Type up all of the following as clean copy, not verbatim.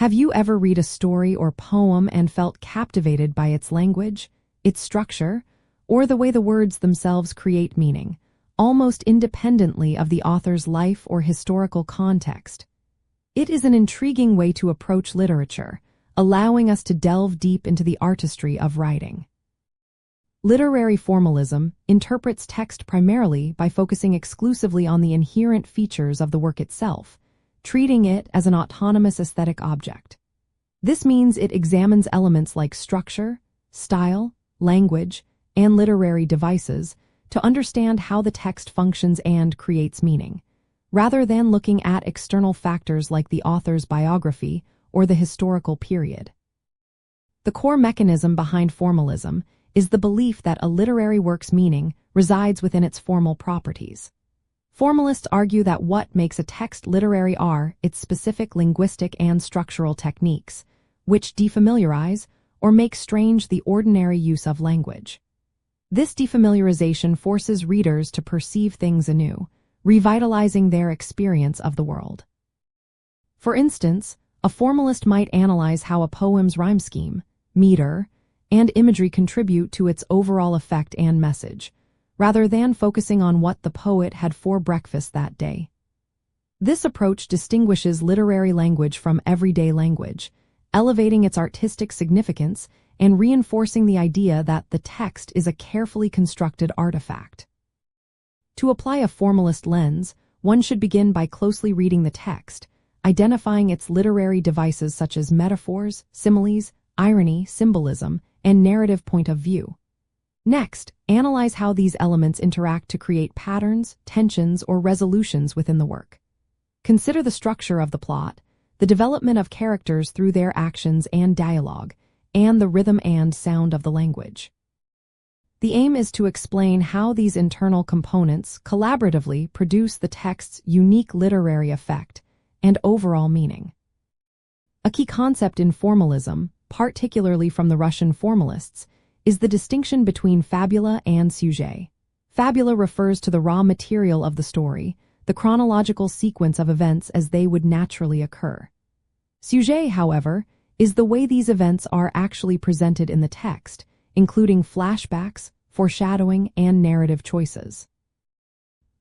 Have you ever read a story or poem and felt captivated by its language, its structure, or the way the words themselves create meaning, almost independently of the author's life or historical context? It is an intriguing way to approach literature, allowing us to delve deep into the artistry of writing. Literary formalism interprets text primarily by focusing exclusively on the inherent features of the work itself, treating it as an autonomous aesthetic object. This means it examines elements like structure, style, language, and literary devices to understand how the text functions and creates meaning, rather than looking at external factors like the author's biography or the historical period. The core mechanism behind formalism is the belief that a literary work's meaning resides within its formal properties. Formalists argue that what makes a text literary are its specific linguistic and structural techniques, which defamiliarize or make strange the ordinary use of language. This defamiliarization forces readers to perceive things anew, revitalizing their experience of the world. For instance, a formalist might analyze how a poem's rhyme scheme, meter, and imagery contribute to its overall effect and message, rather than focusing on what the poet had for breakfast that day. This approach distinguishes literary language from everyday language, elevating its artistic significance and reinforcing the idea that the text is a carefully constructed artifact. To apply a formalist lens, one should begin by closely reading the text, identifying its literary devices such as metaphors, similes, irony, symbolism, and narrative point of view. Next, analyze how these elements interact to create patterns, tensions, or resolutions within the work. Consider the structure of the plot, the development of characters through their actions and dialogue, and the rhythm and sound of the language. The aim is to explain how these internal components collaboratively produce the text's unique literary effect and overall meaning. A key concept in formalism, particularly from the Russian formalists, is the distinction between fabula and sujet. Fabula refers to the raw material of the story, the chronological sequence of events as they would naturally occur. Sujet, however, is the way these events are actually presented in the text, including flashbacks, foreshadowing, and narrative choices.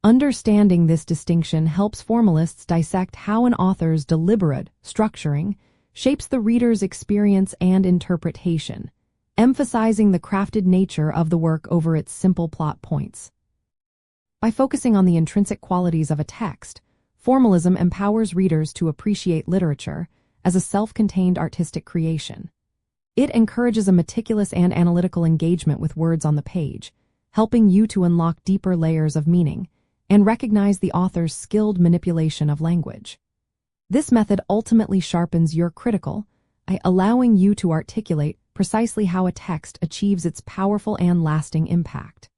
Understanding this distinction helps formalists dissect how an author's deliberate structuring shapes the reader's experience and interpretation, emphasizing the crafted nature of the work over its simple plot points. By focusing on the intrinsic qualities of a text, formalism empowers readers to appreciate literature as a self-contained artistic creation. It encourages a meticulous and analytical engagement with words on the page, helping you to unlock deeper layers of meaning and recognize the author's skilled manipulation of language. This method ultimately sharpens your critical eye, allowing you to articulate precisely how a text achieves its powerful and lasting impact.